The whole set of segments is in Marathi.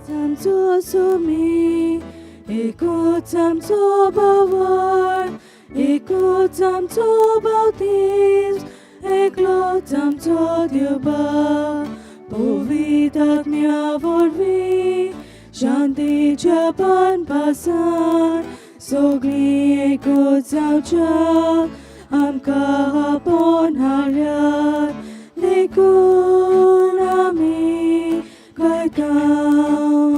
tamto sumi, iko tamto bawar, iko tamto bautis, eklo tamto diuba, povidat mia vorvi, shanti japan pasan, sogli iko tamcha, amka hapon haryat, likun ami kaikam.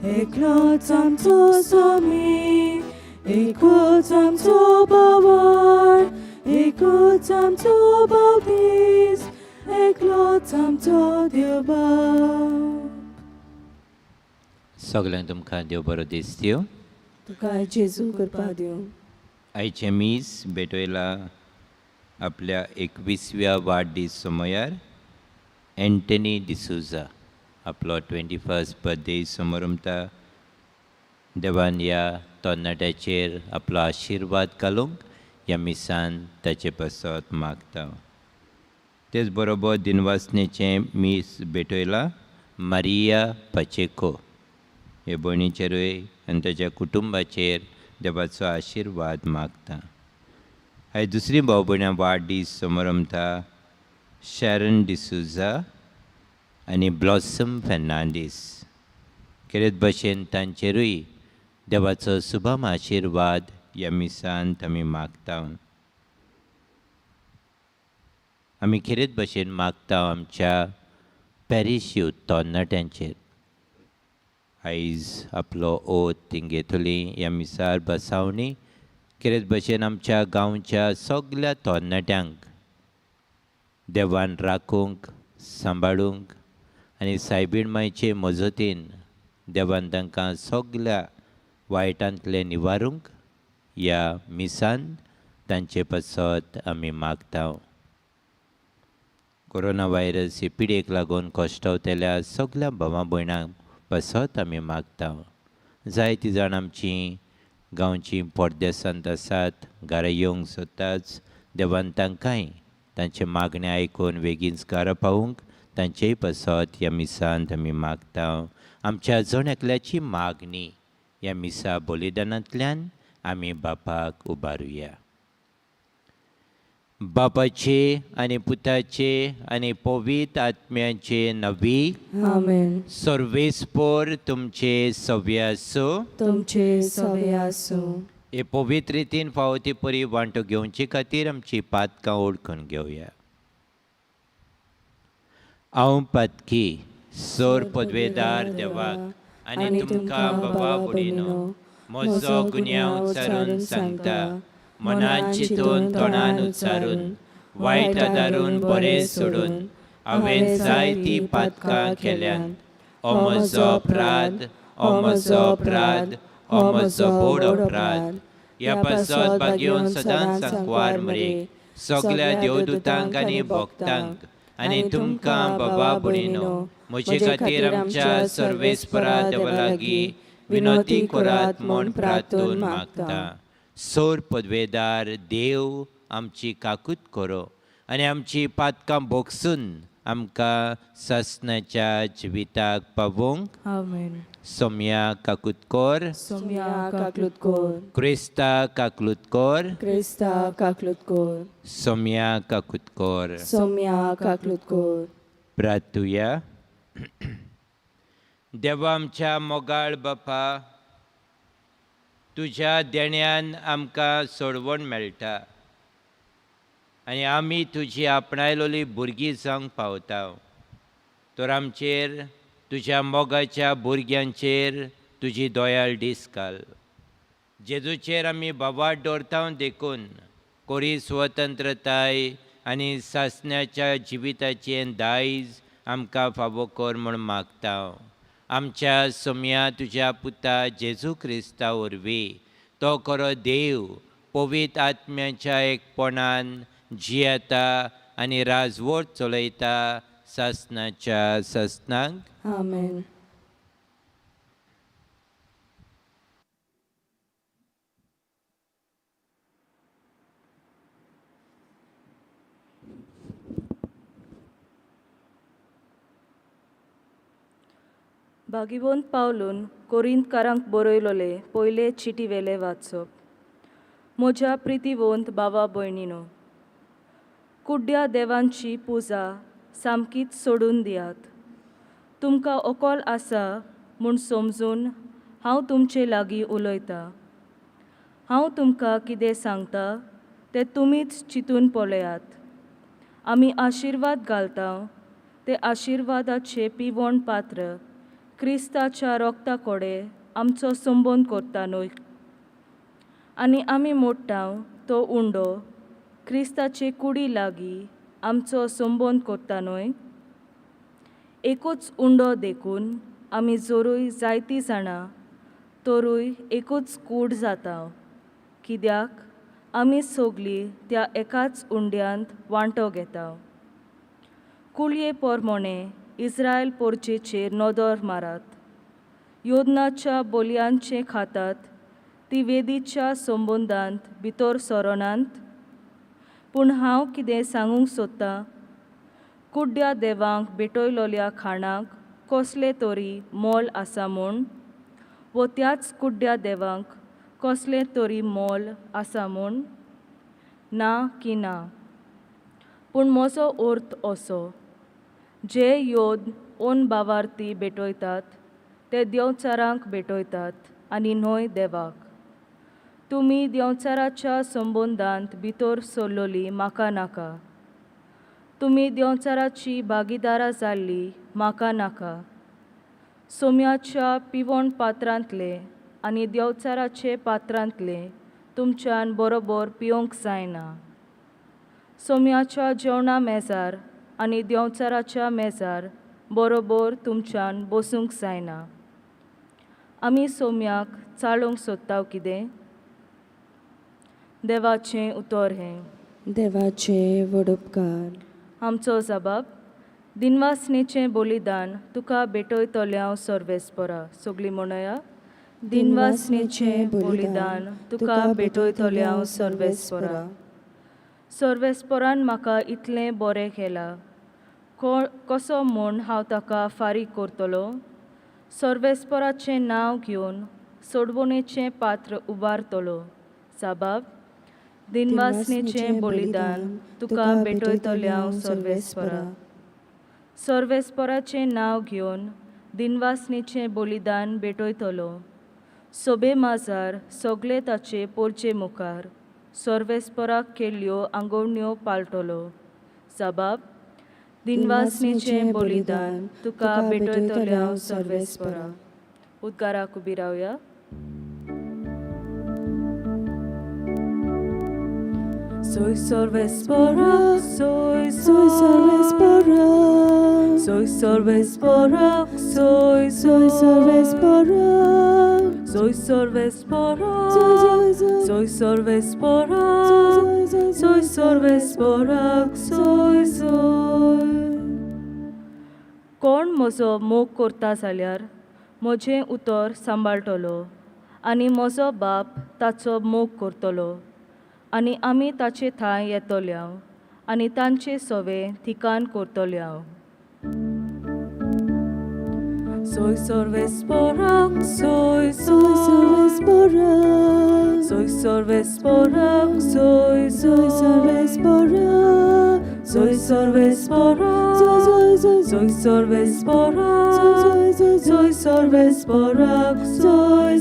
Eklo tamto somi, iko tamto bawar, iko tamto bautis, eklo tamto diuba. सगळ्यांक तुमकां देव बरो दीस दिवं. तुका जेजू करपा दिवं. आयचे मीस बेटोयला आपल्या 21व्या वाडदीस समयार एंटनी डिसुजा आपलो 21st बर्थडे समारंभता. देवान ह्या तरणाट्याचेर आपलो आशिर्वाद घालूंक ह्या मिसान ताचे पासत मागता. तेच बरोबर दिनवासनेचें मीस बेटोयला मारिया पाचेको हे भयणीचेरूय आनी ताच्या कुटुंबाचेर देवाचो आशिर्वाद मागता. आयज दुसरी भाव भयणां वाडदीस समारंभता शॅरन डिसुजा आनी ब्लॉसम फेर्नांडीस. खेरेत भशेन तांचेरूय देवाचो सुभम आशिर्वाद ह्या मिसांत आमी मागता. आमी खेरेत भशेन मागता आमच्या पॅरीश यूथ तरणाट्यांचेर. आयज आपलो ओत तीं घेतली ह्या मिसार बसावणी. खेरेत भशेन आमच्या गांवच्या सगल्या तरणाट्यांक देवान राखूंक सांबाळूंक आनी सायबीण मांयचे मजतीन देवान तांकां सगल्या वायटांतले निवारूंक ह्या मिसान तांचे पासत आमी मागता. कोरोना व्हायरस हे पिडेक लागून कश्टावतल्या सगल्या भावां भयणांक पासत आमी मागता. जायतीं जाण आमचीं गांवचीं परदेसांत आसात, घरा येवंक सोदतात. देवान तांकांय तांचे मागणे आयकून बेगीनच घरा पावूंक तांचेय पासत ह्या मिसांत आमी मागता. आमच्या जण एकल्याची मागणी ह्या मिसा बलिदानांतल्यान आमी बापाक उबारुया. बापाचे आनी पुताचे आनी पवित्र आत्म्याचे नवी. आमेन. सर्वेस्पर तुमचे सव्य आसूं. तुमचे सवे आसूं. हे पवित्र रितीन फावो ती परी वांटो घेवचे खातीर आमची पातकां ओळखून घेवया. हांव पातकी सोर पदवेदार देवाक आनी तुमकां बाबा भयणीनो म्हजो गुन्यांव उच्चारून सांगता. मनान चिंतून तोंडान उच्चारून वायट आदारून बरें सोडून हांवें जायतीं पातकां केल्यान. हो म्हजो अपराध, हो म्हजो अपराध, हो म्हजो व्हड अपराध. ह्या पासत भाग्योन सदांच सांकवार मरे सगल्या देवदूतांक आनी भक्तांक आनी तुमकां बाबा भयणीनो म्हजे खातीर आमच्या सर्वेस्परा देवा लागीं विनोती करात म्हूण प्रार्थून मागता. सोर पदवेदार देव आमची काकूत करो आनी आमची पातकां भोगसून आमकां सासणाच्या जिविताक पावोवंक. आमेन. सोम्या काकूतकोर. सोम्या काकलुतकोर. क्रिस्ता काकलुतकोर. क्रिस्ता काकलुतकोर. सोम्या काकूतकोर. सोम्या काकलुतकोर. प्रार्थुया. देवा आमच्या मोगाळ बापा, तुज्या देण्यान आमकां सोडवण मेळटा आनी आमी तुजी आपणायलोली भुरगीं जावंक पावता. तर आमचेर तुज्या मोगाच्या भुरग्यांचेर तुजी दोयाळ दीस घाल. जेजूचेर आमी बाबाट दवरता देखून कोरी स्वतंत्रताय आनी सासण्याच्या जिविताचें दायज आमकां फावो कर म्हूण मागता. आमच्या सोम्या तुज्या पुता जेजू क्रिस्ता वरवीं तो खरो देव पवित्र आत्म्याच्या एकपणान जियेता आनी राजवट चलयता सासणाच्या सासणांक. आमेन. भागिवंत पावलून कोरिंतकारांक बरयलोले पयले चिटी वेले वाचप. म्हज्या प्रितीवंत भावा भयणीनो, कुड्ड्या देवांची पुजा सामकीच सोडून दियात. तुमकां अकोल आसा म्हूण समजून हांव तुमचे लागीं उलयतां. हांव तुमकां कितें सांगता तें तुमीच चिंतून पळयात. आमी आशिर्वाद घालता ते आशिर्वादाचे पिवण पात्र क्रिस्ताच्या रोगता कोडे आमचो संबंद करता न्हय. आनी आमी मोडटा तो उंडो क्रिस्ताचे कुडी लागीं आमचो संबंद करता न्हय. एकूच उंडो देखून आमी जोरूय जायतीं जाणां तरूय एकूच कूड जाता, कित्याक आमी सगळीं त्या एकाच उंड्यांत वांटो घेता. कुळये पोरमोणे इस्रायल पोरचेचेर नदर मारात. योदनाच्या बोलयांचे खातात ती वेदीच्या संबंदांत भितर सरोनांत. पूण हांव कितें सांगूंक सोदतां, कुड्ड्या देवांक भेटयलोल्या खाणाक कसलें तरी मोल आसा म्हूण, वो त्याच कुड्ड्या देवांक कसलें तरी मोल आसा म्हूण? ना की ना. पूण म्हजो अर्थ असो, जे योद ओन भावार्थी भेटयतात ते देवचारांक भेटयतात आनी न्हय देवाक. तुमी देवचाराच्या संबंदांत भितर सरलोलीं म्हाका नाका. तुमी देवचाराची भागीदारां जाल्लीं म्हाका नाका. सोम्याच्या पिवण पात्रांतले आनी देवचाराचे पात्रांतले तुमच्यान बरोबर पिवंक जायना. सोम्याच्या जेवणा मेजार आनी देवचाराच्या मेजार बरोबर तुमच्यान बसूंक जायना. आमी सोम्याक चाळूंक सोदता कितें? देवाचें उतर हें. देवाचे वडुपकार. आमचो जबाब, दिनवासनेचें बलिदान तुका भेटयतल्या सर्वेस्परा. सगळीं म्हणया, दिनवासनेचें बलिदान तुका भेटयतल्या सर्वेस्परा. सर्वेस्परान म्हाका इतलें बरें केलां, कसो म्हूण हांव ताका फारीक करतलो. सर्वेस्पराचें नांव घेवन सोडवणेचें पात्र उबारतलो. जबाब, दिनवासनेचें बलिदान तुका भेटयतल्या सर्वेस्परा. सर्वेस्पराचें नांव घेवन दिनवासनेचें बलिदान भेटयतलो. सोबे माजार सगळे ताचे पोरचे मुखार सर्वेस्पराक केल्ल्यो आंगवण्यो पाळटलो. जबाब, दिनवासनेचें बलिदान तुका भेटयतल्या सर्वेस्परा. उद्गाराक उबी रावया. Soy Sorvespora, soy Sorvespora. Soy Sorvespora, soy Sorvespora. Soy Sorvespora, Soy soy Sorvespora, soy Sorvespora, soy. कोण म्हजो मोग करता जाल्यार म्हजें उतर सांबाळटलो आनी म्हजो बाप ताचो मोग करतलो. आनी आमी ताचे थंय येतल्या आनी तांचे सवे ठिकाण करतल्या. Soy Sorvespora, soy Sorvespora. Soy Sorvespora, soy Sorvespora. Soy Sorvespora, soy Sorvespora, soy Sorvespora, soy.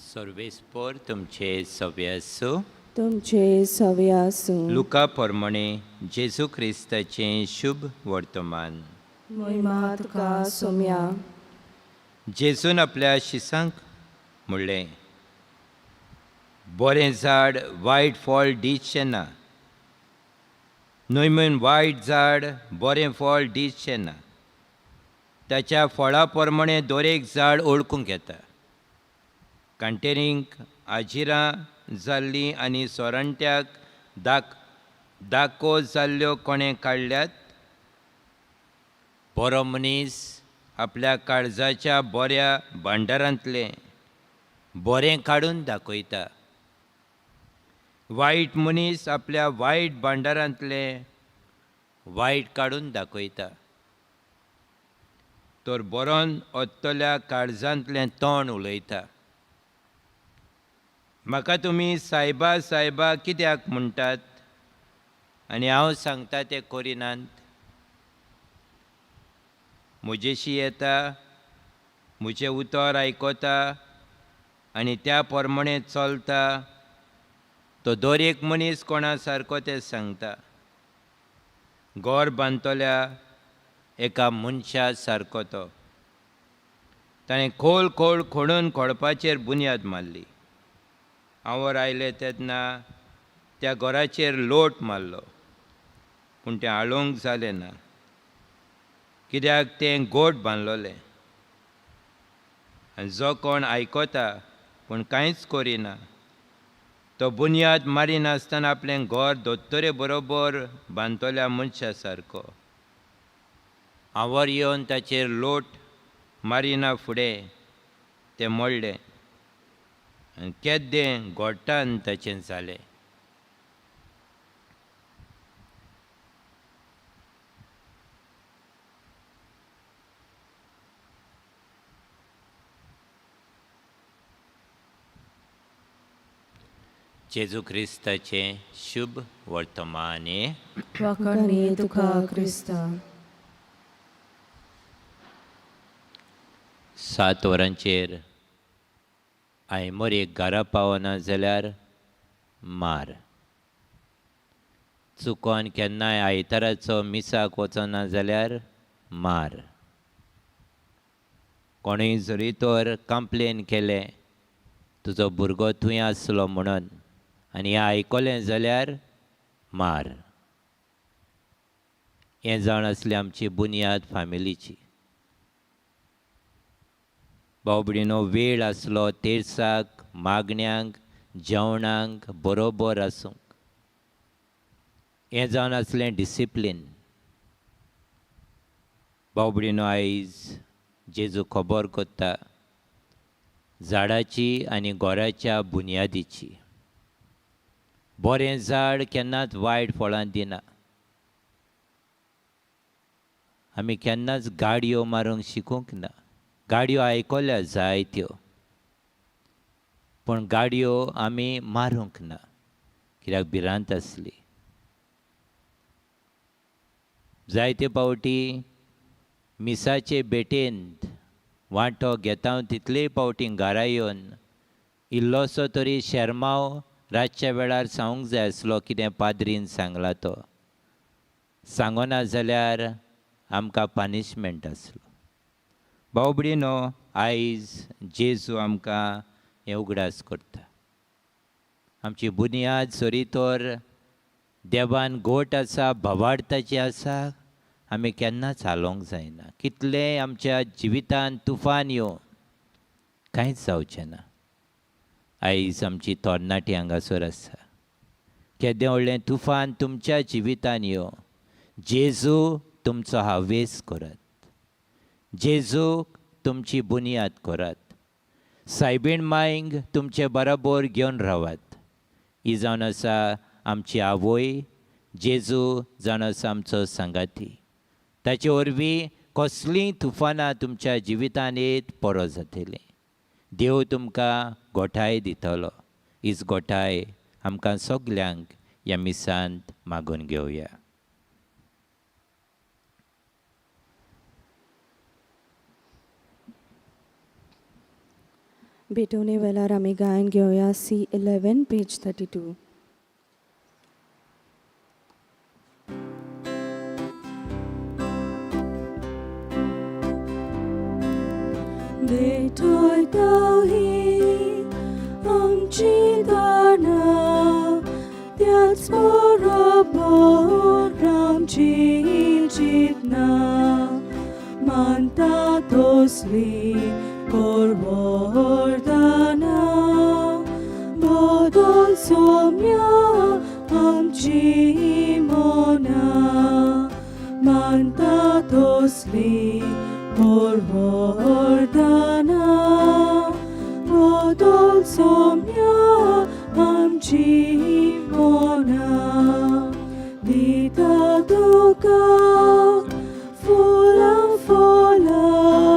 सर्वेस्पर तुमचे सव्य असो. तुमचे सवे आसूं. लुका पोरमोणे जेजू क्रिस्ताचें शुभ वर्तमान. महिमा तुका सोम्या. जेजून आपल्या शिसांक म्हणलें, बरें झाड वायट फळ दितचें ना, न्हय म्हूण वायट झाड बरें फळ दितचें ना. ताच्या फळा पोरमोणे दरेक झाड ओळखूंक येता. कांटेरींक आजिरां जाल्लीं आनी सोरांट्याक दाको जाल्ल्यो कोणें काडल्यात. बरो मनीस आपल्या काळजाच्या बऱ्या भांडारांतलें बरें काडून दाखयता. वायट मनीस आपल्या वायट भांडारांतलें वायट काडून दाखयता. तर बरोवन ओत्तल्या काळजांतलें तोंड उलयता. म्हाका तुमी सायबा सायबा कित्याक म्हणटात आनी हांव सांगता तें करिनात. म्हजेशी येता, म्हजें उतर आयकता आनी त्या प्रमाणें चलता तो दर एक मनीस कोणा सारको तें सांगता. घर बांदतल्या एका मनशा सारको तो. ताणें खोल खोल खणून खोडपाचेर बुन्याद मारली. हांवर आयलें तेन्ना त्या घराचेर लोट मारलो, पूण तें हालोवंक जालें ना, कित्याक तें गोठ बांदलोलें. आनी जो कोण आयकता पूण कांयच करिना तो बुन्याद मारिनासतना आपलें घर दोत्तोरे बरोबर बांदतल्या मनशा सारको. हांवर येवन ताचेर लोट मारिना फुडें तें मोडलें आनी केद्दें घोट्टान ताचें जालें. जेजू क्रिस्ताचें शुभ वर्तमाने. वखणी तुका क्रिस्ता. 7 वरांचेर आयमोरेक घरा पावना जाल्यार मार. चुकोन केन्नाय आयताराचो मिसाक वचना जाल्यार मार. कोणूय जरी तर कंप्लेन केलें तुजो भुरगो थंय आसलो म्हणून आनी हें आयकलें जाल्यार मार. हें जावन आसली आमची बुन्याद फामिलीची. भाव भयणीनो, वेळ आसलो तेर्साक, मागण्यांक, जेवणाक बरोबर आसूंक. हें जावन आसलें डिसिप्लीन. भाव भयणीनो, आयज जेजू खबर करता झाडाची आनी घराच्या बुन्यादीची. बरें झाड केन्नाच वायट फळां दिना. आमी केन्नाच गाडयो मारूंक शिकूंक ना. गाडयो आयकल्या जायत्यो, पूण गाडयो आमी मारूंक ना, कित्याक भिरांत आसली. जायते फावटी मिसाचे भेटेंत वांटो घेता हांव तितलेय फावटी घरा येवन इल्लोसो तरी शेरमाव रातच्या वेळार सांगूंक जाय आसलो कितें पाद्रीन सांगला तो. सांगना जाल्यार आमकां पनिशमेंट आसलो. भाव भयणीनो, आयज जेजू आमकां हें उगडास करता. आमची बुन्याद जरी तर देवान गोठ आसा, भवाडताची आसा, आमी केन्नाच हालोवंक जायना. कितलेंय आमच्या जिवितांत तुफान येवं कांयच जावचें ना. आयज आमची तरणाटी हांगासर आसा. केदें व्हडलें तुफान तुमच्या जिवितांत येवं, जेजू तुमचो हावेस करात. जेजूक तुमची बुन्याद करात. सायबीण मांयक तुमचे बरोबर घेवन रावात. ही जावन आसा आमची आवय. जेजू जावन आसा आमचो सांगाती. ताचे वरवीं कसलींय तुफानां तुमच्या जिवितांत येत परो जातलीं. देव तुमकां गोठाय दितलो. हीच गोठाय आमकां सगल्यांक ह्या मिसांत मागून घेवया. भेटवणे वेळार आमी गायन घेवया C11 पेज 32. भेटयता ही आमची दाना, त्याच बरोबर आमची जितना. मानता तसली परवरदाना, बदल सोम्या आमची मोना. मानता तसली परवरदाना, बदल सोम्या आमची मोना. दिता तुका फुलां फुलां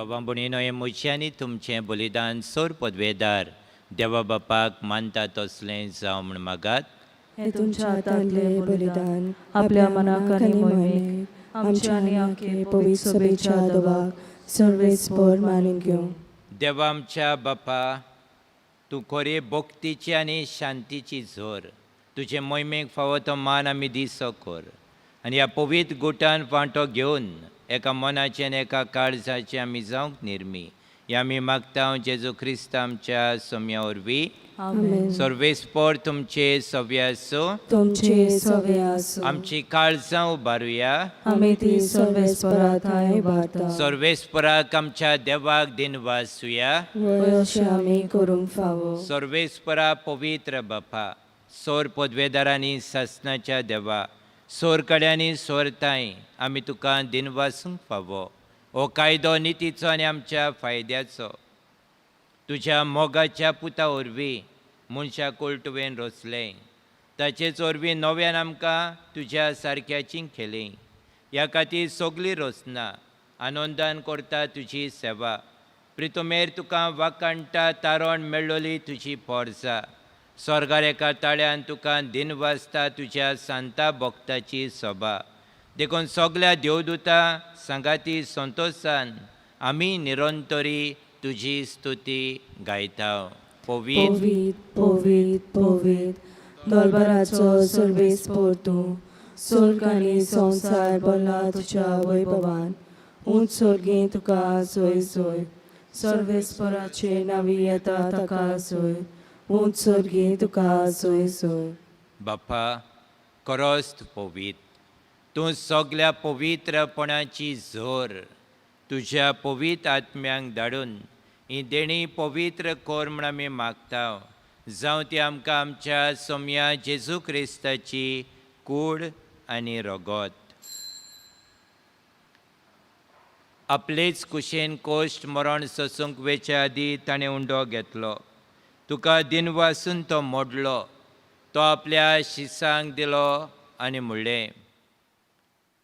बाबा भणीनो, हे म्हजें आनी तुमचें बलिदान सोर पदवेदार देवा बापाक मानता तसलें जावं म्हण मागात. हे तुमच्या हातांतले बलिदान आपल्या मनाक आनी मोहिमेक आमच्या आनी आखे पवित्र सभेच्या दोवाक सर्वेस्पर मानून घेवं. देवा आमच्या बापा, तूं खरे भक्तीची आनी शांतीची झोर. तुजे मोहिमेक फावो तो मान आमी दिसो कर. आनी ह्या पवित्र गुटान वांटो घेवन एका मनाचे आनी एका काळजाचे आमी जावंक निर्मी. हे आमी मागता जेजू क्रिस्त आमच्या सोम्या वरवीं. आमेन. सर्वेस्पर तुमचे सव्य आसूं. तुमचे सवे आसूं. आमची काळजां उबारुया. आमी ती सर्वेस्परात हाय उबारता. सर्वेस्पराक आमच्या देवाक दिनवासुया. वय अशें आमी करूंक फावो. सर्वेस्परा पवित्र बापा, सोर पदवेदारांनी सासणाच्या देवा, सोर कड्यांनी सोरताय आमी तुका दिनवासूंक फावो. हो कायदो नितीचो आनी आमच्या फायद्याचो. तुज्या मोगाच्या पुता वरवीं मनशाक तुवें रचलें. ताचेच वरवीं नव्यान आमकां तुज्या सारक्याची केली. ह्या खातीर सगळीं रचना आनंदान करता तुजी सेवा. प्रितुमेर तुका वाकाणटा तारण मेळ्ळोली तुजी पोरजा. स्वर्गार एका ताळ्यान तुका दिनवासता तुज्या सांता भक्ताची सभा. देखून सगळ्या देवदूता सांगाती संतोशान आमी निरंतरी तुजी स्तुती गायता. पवित्र पवित पवित पवित दरबाराचो सर्वेस्पर तूं. सुर्ग आनी संवसार भरला तुज्या वैभवान. उंच सर्गें तुका सोय सोय. सर्वेस्पराचे नावी येता ताका सोय. उंच सर्गें तुका सोय सोय. बापा, खरोच पवित्र. तूं सगळ्या पवित्रपणाची झोर तुज्या पवित्र आत्म्यांक धाडून ही देणी पवित्र कोर म्हण आमी मागता. जावं ती आमकां आमच्या सोम्या जेजू क्रिस्ताची कूड आनी रगत. आपलेच कुशेन कोश्ट मरण सोसूंक वेचे आदीं ताणें उंडो घेतलो. तुका दिनवासून तो मोडलो. तो आपल्या शिसांक दिलो आनी म्हणलें,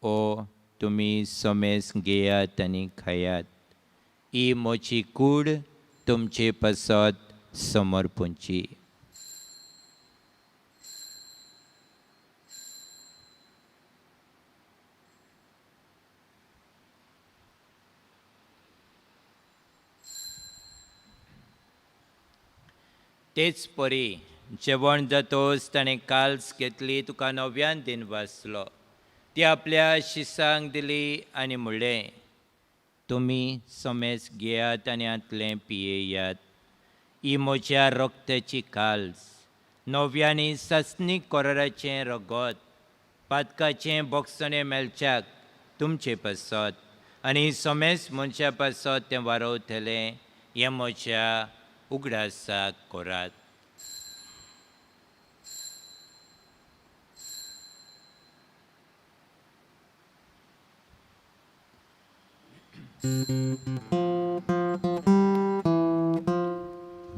ओ तुमी सोमेस घेयात आनी खायात. ही म्हजी कूड तुमचे पासत समर्पूंची. तेच परी जेवण जातोच ताणें काल्स घेतली, तुका नव्यान दिनवासलो. ती आपल्या शिसांक दिली आनी म्हणलें, तुमी सोमेस घेयात आनी आतलें पियेयात. ही म्हज्या रक्ताची काल्स, नव्यानी सस्नीक कोराराचें रगत, पातकाचें बोगसणें मेलच्याक तुमचे पासत आनी सोमेस मनशा पासत तें वारोवतलें. हें म्हज्या उगडासाक कोरात.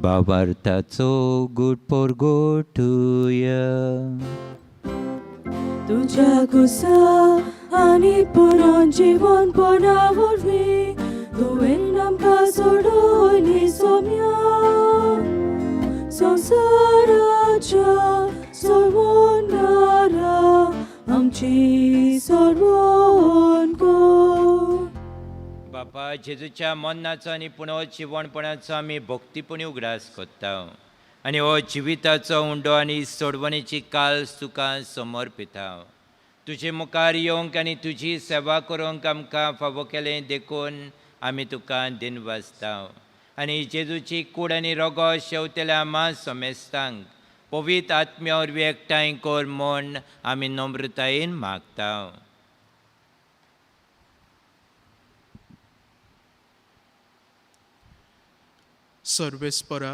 भावार्थाचो गुट पोरगोटुया. तुझ्या कुसा आनी पुनर्जीवन पणा वरवीं तुवें आमकां सोडून सोम्या. संवसाराच्या सर्वोन्नारा आमची सर्वोन कर. बापा, जेजूच्या मरणाचो आनी पुनर्जीवणपणाचो आमी भक्तीपणी उगडास कोत्ता. आनी हो जिविताचो उंडो आनी सोडवणेची काल्स तुका समर्पिता. तुजे मुखार येवंक आनी तुजी सेवा करूंक आमकां फावो केलें देखून आमी तुका दिनवासता. आनी जेजूची कूड आनी रगत शेवतेल्या आमा सोमेस्तांक पवित्र आत्म्या वरवीं एकठांय कर म्हूण आमी नम्रतायेन मागता. सर्वेस्परा,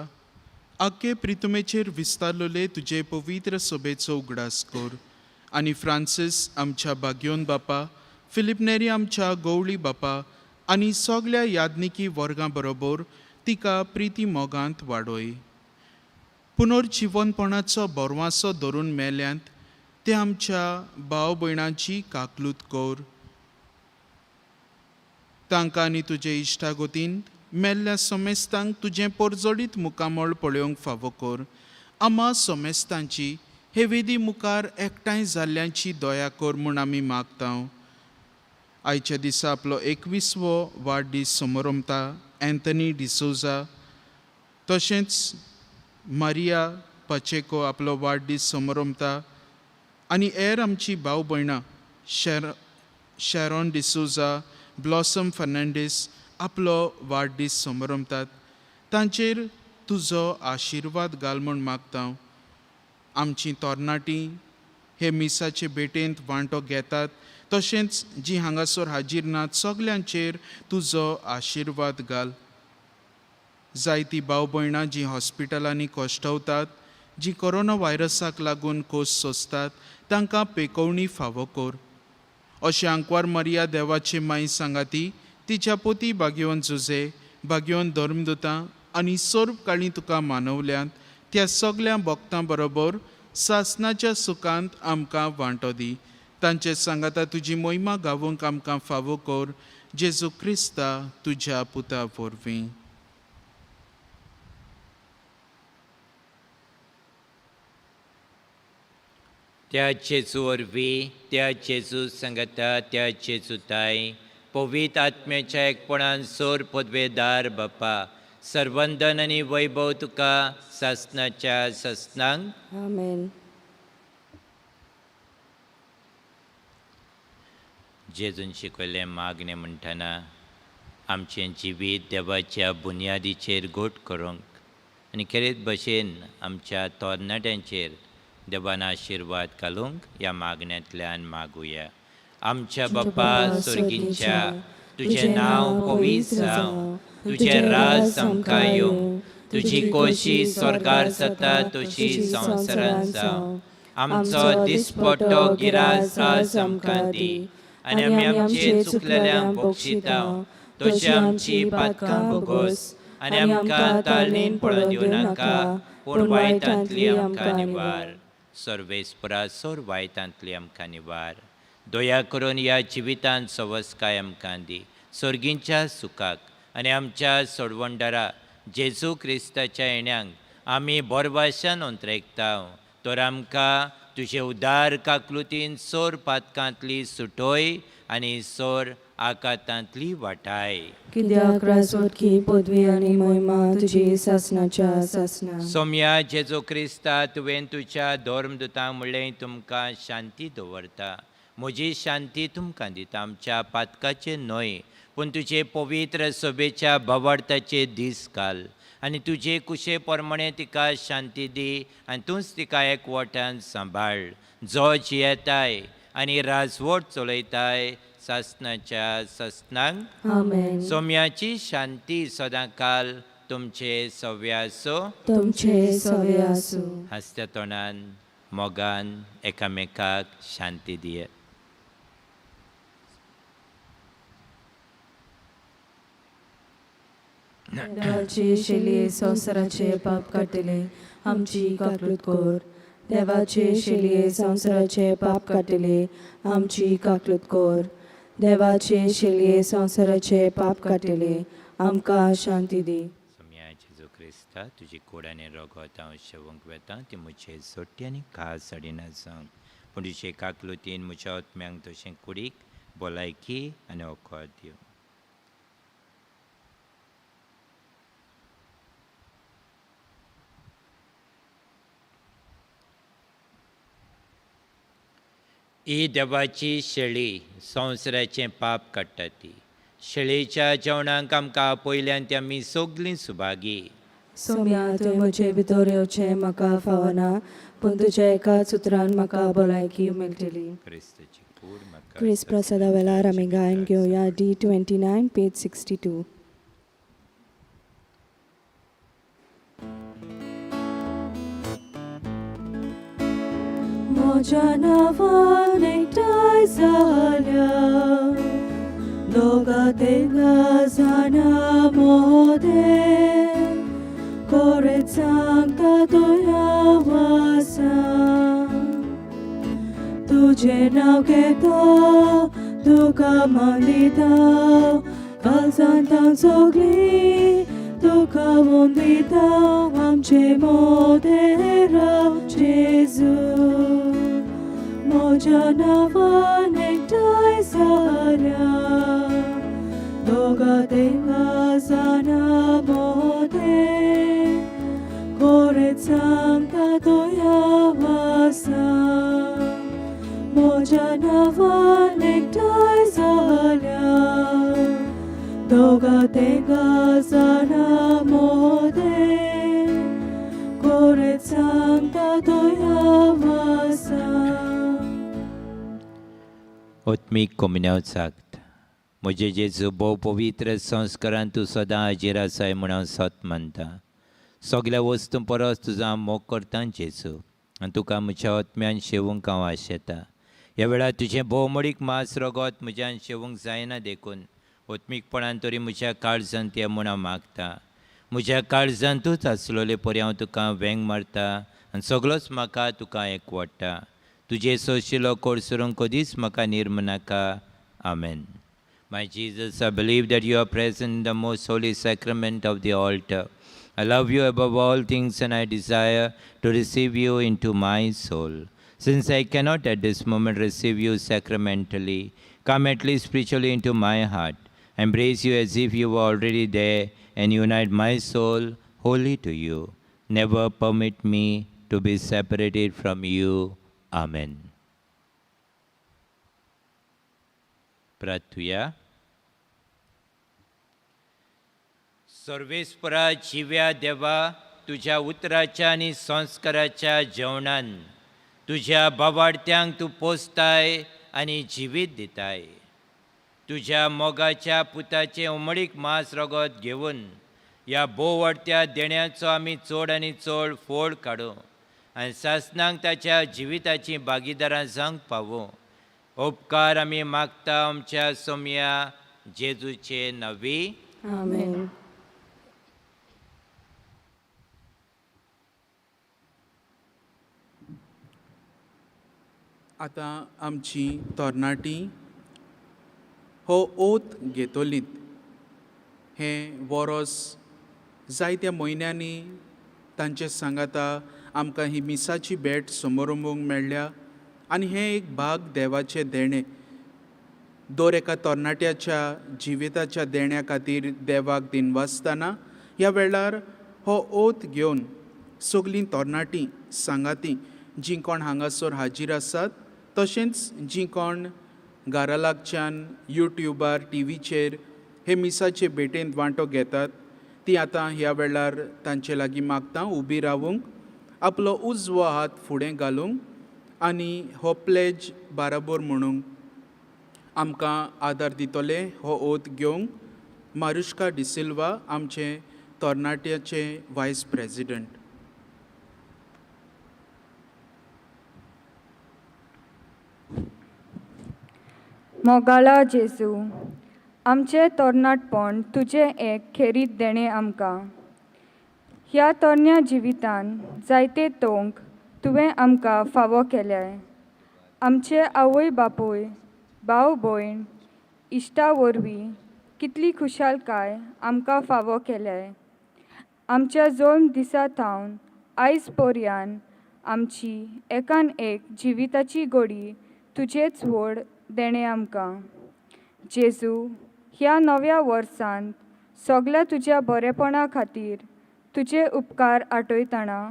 आख्खे प्रितमेचेर विस्तारलोले तुजे पवित्र सभेचो उगडास कर. आनी फ्रांसीस आमच्या बाग्योन बापा, फिलिप नेरी आमच्या गवळी बापा आनी सगळ्या याज्ञिकी वर्गां बरोबर तिका प्रिती मोगांत वाडोय. पुनर्जीवनपणाचो बोरवांसो धरून मेल्यांत ते आमच्या भाव भयणांची काकलूत कर. तांकां आनी तुजे इश्टागोतीन मेल्ल्या सोमेस्तांक तुजें पोरजोडीत मुखामळ पळोवंक फावो कर. आम्हा सोमेस्तांची हे वेदी मुखार एकठांय जाल्ल्यांची दया कर म्हूण आमी मागतां. आयच्या दिसा आपलो 21वो वाडदीस समारंभता एंथनी डिसोजा, तशेंच मारिया पाचेको आपलो वाडदीस समारंभता आनी हेर आमची भाव भयणां शॅरॉन डिसोजा, ब्लॉसम फर्नांडीस आपलो वाडदीस समारंभतात. तांचेर तुजो आशिर्वाद घाल म्हूण मागतां. आमचीं तरणाटीं हे मिसाचे भेटेंत वांटो घेतात, तशेंच जीं हांगासर हाजीर नात सगल्यांचेर तुजो आशिर्वाद घाल. जायतीं भाव भयणां जीं हॉस्पिटलांनी कश्टवतात, जीं कोरोना व्हायरसाक लागून खोस सोंसतात, तांकां पेकोवणी फावो कर. अशें आंकवार मारिया देवाचे माई सांगाती, तिच्या पोती भाग्यवन जुजे, भाग्यवन धर्मदुतां आनी सर्व काळी तुका मानवल्यांत, त्या सगल्या भक्तां बरोबर सासणाच्या सुखांत आमकां वांटो दी. तांचे सांगाता तुजी मोहिमा गावूंक आमकां फावो कर. जेजू क्रिस्ता तुज्या पुता वरवीं. त्या जेजू वरवीं, त्या जेजू सांगता, त्या जेजूताय पवित्र आत्म्याच्या एकपणान सोर पदवेदार बापा, सर्वंदन आनी वैभव तुका सासणाच्या ससनांक. आमेन. जेजून शिकयलें मागणें म्हणटना आमचें जिवीत देवाच्या बुनयादीचेर घोट करूंक आनी खेरीत भशेन आमच्या तरणाट्यांचेर देवान आशिर्वाद घालूंक ह्या मागण्यांतल्यान मागुया. आमच्या बाप्पा स्वर्गीच्या, तुजें नांव पवित्र जावं, तुजें राज आमकां येवं, तुजी खोशी स्वर्गार जाता तशी संवसारांत जावं. आमचो दिसपट्टो गिरास आज आमकां दी, आनी आमी आमचे चुकलेल्यांक बक्षितांव, तशी आमची पातकां बोगोस, आनी आमकां ताळणेन पडोवन दिवं नाका, पूण वायटांतली आमकां निवार. सर्वेस्परा सोर वायटांतली आमकां निवार. दया करून ह्या जिवितांत सवस्काय आमकां दी, सर्गींच्या सुखाक आनी आमच्या सोडवंडरा जेजू क्रिस्ताच्या येण्याक आमी बोरभाशान अंतरेकतांव. तर आमकां तुजे उदार काकलुतीन सोर पातकांतली सुटोय आनी सोर आकांतांतली वाटाय. कित्याक राजवटकी पदवी आनी मोहिमा तुजी सासणाच्या सासना. सोम्या जेजू क्रिस्ता, तुवें तुज्या धर्मदुतांक म्हणलें तुमकां शांती दवरता. म्हजी शांती तुमकां दिता. आमच्या पातकाचे न्हय, पूण तुजे पवित्र सभेच्या भावार्थाचे दीस घाल आनी तुजे कुशे प्रमाणे तिका शांती दी आनी तूंच तिका एकवटान सांबाळ. जो जियेताय आनी राजवट चलयताय सासणाच्या ससनांक. आमेन. सोम्याची शांती सदांकाल तुमचे सव्य आसो. तुमचे सवे आसूं. हसत्या तोंडान मोगान एकामेकाक शांती दिये. देवाचे शेलये संवसाराचे पाप काटिले आमची काकलूत कोर. देवाचे शेलये संवसाराचे पाप काटिले आमची काकलूत कोर. देवाचे शेलये संवसाराचे पाप काटिले आमकां शांती दी. सोम्या जेजू क्रिस्ता, तुजी कोडाने रगत हांव शेवंक वेता ती म्हजे सोट्टी आनी खास साडीना सांग, पूण तुजे काकलुतीन म्हज्या आत्म्यांक तशें कुडीक भलायकी आनी ओकोर दिव. ही देवाची शेळी संवसाराचें पाप काडटा ती. शेळयेच्या जेवणाक आमकां आपयल्यान ती आमी सगलीं सुभागी. सोम्या, तुवें म्हजे भितर येवचें म्हाका फावना, पूण तुज्या एकाच उतरान म्हाका भलायकी मेळटली. क्रिस्ताची कूड म्हाका. क्रिस प्रसादा वेळार आमी गायन घेवया D29 पेज 62. म्हज्या नांवान एकठांय जाल्या दोगा तिगा जाणां मोदें कोरेत सांगता तुया वासा. तुजें नांव घेता तुका मान दिता, काळजांत सगळी तुका वंदिता आमचे मोदें राव जेजू म्हज्या नांवान एकठांय जाल्या दोगा तिगा जाणा मोदें कोरेत सांगता तो ह्या वासा म्हज्या नांवान एकठांय जाल्या दोगा तिगा जाणा मोदें कोरेत सांगता तो ह्या वासा. ओत्मीक कोमन्याव सांगता म्हजे जेजू भोव पवित्र संस्कारांत तूं सदां हाजीर आसाय म्हूण हांव सत मानता. सगल्या वस्तू परस तुजो हांव मोग करता जेजू आनी तुका म्हज्या ओत्म्यान शेवूंक हांव आशेता. ह्या वेळार तुजें भोवमडीक मास रगत म्हज्यान शेवूंक जायना देखून ओत्मीकपणान तरी म्हज्या काळजांत ये म्हूण हांव मागता. म्हज्या काळजांतूच आसलोले परी हांव तुका वेंग मारता आनी सगळोच म्हाका तुका एकवडटा. तुजे सोशिलो कोडसरूंक कधीच म्हाका निर्म नाका. आमेन. My Jesus, I believe that you are present in the most holy sacrament of the altar. I love you above all things and I desire to receive you into my soul. Since I cannot at this moment receive you sacramentally, come at least spiritually into my heart. Embrace you as if you were already there and unite my soul wholly to you. Never permit me to be separated from you. Amen. प्रार्थूया. सर्वेस्परा जिव्या देवा, तुझ्या उतराच्या आनी संस्काराच्या जेवणान तुझ्या बावार्थ्यांक तूं पोसताय आनी जिवीत दिताय. तुझ्या मोगाच्या पुताचें उमळीक मास रगत घेवन ह्या भोववडत्या देण्याचो आमी चड आनी चड फोड काडूं आनी सासणांक ताच्या जिविताची भागीदारां जावंक पावूं. उपकार आमी मागता आमच्या सोम्या जेजूचे नवी. आमेन. आतां आमची तरणाटी हो ओत घेतलीत. हें वरोस जायत्या म्हयन्यांनी तांचे सांगाता आमकां ही मिसाची भेट समोरुंबूंक मेळ्ळ्या आनी हें एक भाग देवाचें देणें. दर एका तरणाट्याच्या जिविताच्या देण्या खातीर देवाक दिनवासतना ह्या वेळार हो ओत घेवन सगलीं तरणाटीं सांगातीं जीं कोण हांगासर हाजीर आसात तशेंच जीं कोण घरा लागच्यान यूट्यूबार टीव्हीचेर हे मिसाचे भेटेंत वांटो घेतात तीं आतां ह्या वेळार तांचे लागीं मागता उबी रावूंक, आपलो उजवो हात फुडें घालूंक आनी हो प्लेज बाराबोर म्हणूंक. आमकां आदार दितले हो ओत घेवंक मारुष्का डिसिल्वा आमचे तरणाट्याचे वायस प्रेजिडंट. मोगाला जेजू, आमचे तरणाटपण तुजें एक खेरीत देणें आमकां. ह्या तरण्या जिवितान जायते तोंक तुवें आमकां फावो केल्याय. आमचे आवय बापूय, भाव भयण, इश्टा वरवीं कितली खुशालकाय आमकां फावो केल्याय. आमच्या जल्म दिसा थावन आयज पर्यान आमची एकान एक जिविताची घडी तुजेच व्हड देणें आमकां. जेजू, ह्या नव्या वर्सांत सगल्या तुज्या बरेपणा खातीर तुजे उपकार आठयतना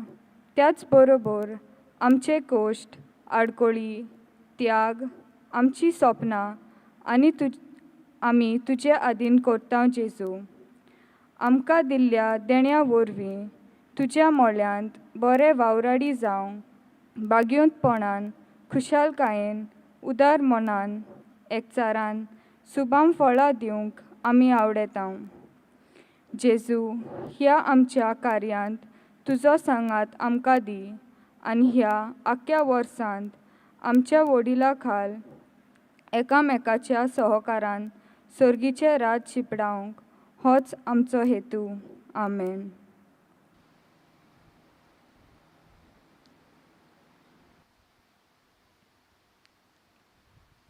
त्याच बरोबर आमचे कोश्ट, आडकोळी, त्याग, आमची सपनां आमी तुजे आदीन करता जेजू. आमकां दिल्ल्या देण्या वरवीं तुज्या मोल्यांत बरे वावराडी जावं बाग्योंतपणान, खुशालकायेन, उदार मनान, एकचारान सुबाम फळां दिवंक आमी आवडेता. जेजू, ह्या आमच्या कार्यांत तुजो सांगात आमकां दी आनी ह्या आख्ख्या वर्सांत आमच्या वडिलां खाल एकामेकाच्या सहकारान सर्गीचें राज शिपडावंक होच आमचो हेतू. आमेन.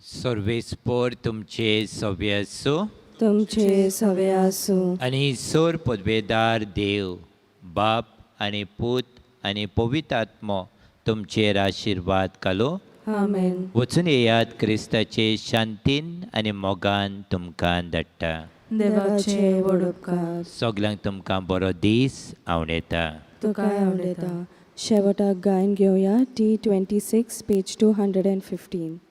सर्वेस्पर तुमचे सव्य आसूं. तुमचे सवे आसूं आनी सोर पदवेदार देव बाप आनी पूत आनी पवित्र आत्मो तुमचेर आशिर्वाद घालो. आमेन. वचून येयात क्रिस्ताचे शांतीन आनी मोगान तुमकां धाडटा. देवाचे व्हड उपकार सगल्यांक तुमकां बरो दीस आवडेता. तुकाय आवडेता. शेवटाक गायन घेवया T26 पेज 215.